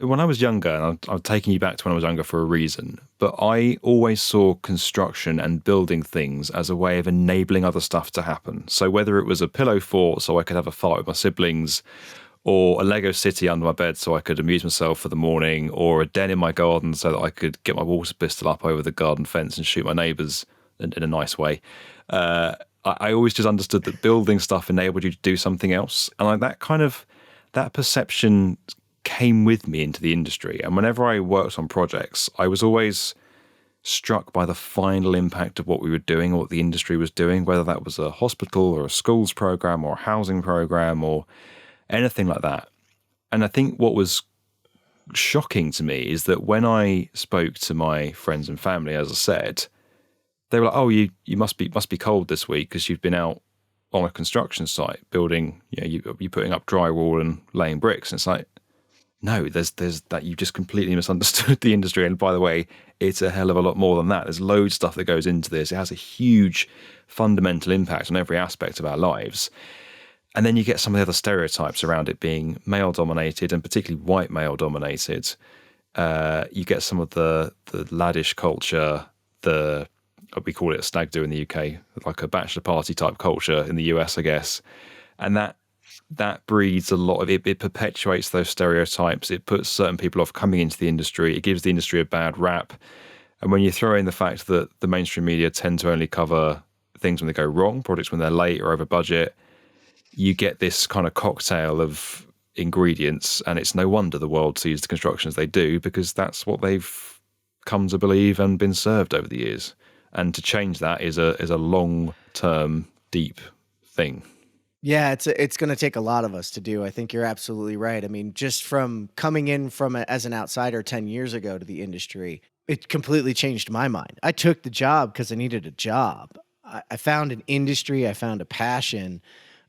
When I was younger, and I'm taking you back to when I was younger for a reason, but I always saw construction and building things as a way of enabling other stuff to happen. So whether it was a pillow fort so I could have a fight with my siblings, or a Lego city under my bed so I could amuse myself for the morning, or a den in my garden so that I could get my water pistol up over the garden fence and shoot my neighbours in a nice way. I always just understood that building stuff enabled you to do something else. And like that perception came with me into the industry. And whenever I worked on projects, I was always struck by the final impact of what we were doing or what the industry was doing, whether that was a hospital or a schools program or a housing program or anything like that. And I think what was shocking to me is that when I spoke to my friends and family, as I said, they were like, "Oh, you must be cold this week because you've been out on a construction site building, you're putting up drywall and laying bricks." And it's like, no, there's that you just completely misunderstood the industry. And by the way, it's a hell of a lot more than that. There's loads of stuff that goes into this. It has a huge fundamental impact on every aspect of our lives. And then you get some of the other stereotypes around it being male dominated and particularly white male dominated. You get some of the laddish culture, we call it a stag do in the UK, like a bachelor party type culture in the US, I guess. And that breeds a lot of it perpetuates those stereotypes. It puts certain people off coming into the industry. It gives the industry a bad rap. And when you throw in the fact that the mainstream media tend to only cover things when they go wrong, projects when they're late or over budget, you get this kind of cocktail of ingredients. And it's no wonder the world sees the construction as they do, because that's what they've come to believe and been served over the years. And to change that is a long-term, deep thing. Yeah, it's going to take a lot of us to do. I think you're absolutely right. I mean, just from coming in as an outsider 10 years ago to the industry, it completely changed my mind. I took the job because I needed a job. I found an industry, I found a passion,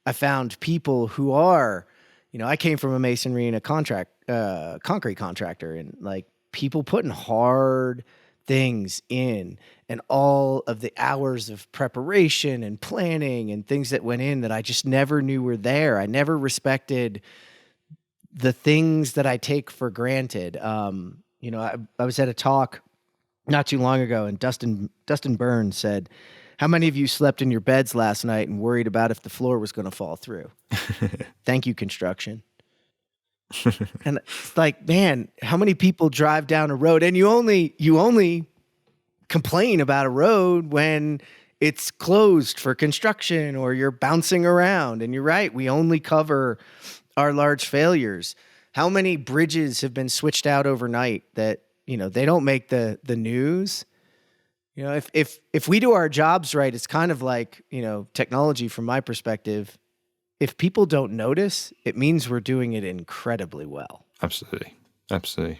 I found people who are, I came from a masonry and a concrete contractor, and like people putting hard things in and all of the hours of preparation and planning and things that went in that I just never knew were there. I never respected the things that I take for granted. I was at a talk not too long ago, and Dustin Burns said, "How many of you slept in your beds last night and worried about if the floor was going to fall through?" Thank you, construction. And it's like, man, how many people drive down a road and you only complain about a road when it's closed for construction or you're bouncing around. And you're right, we only cover our large failures. How many bridges have been switched out overnight that, they don't make the news? If we do our jobs right, it's kind of like, technology from my perspective. If people don't notice, it means we're doing it incredibly well. Absolutely. Absolutely.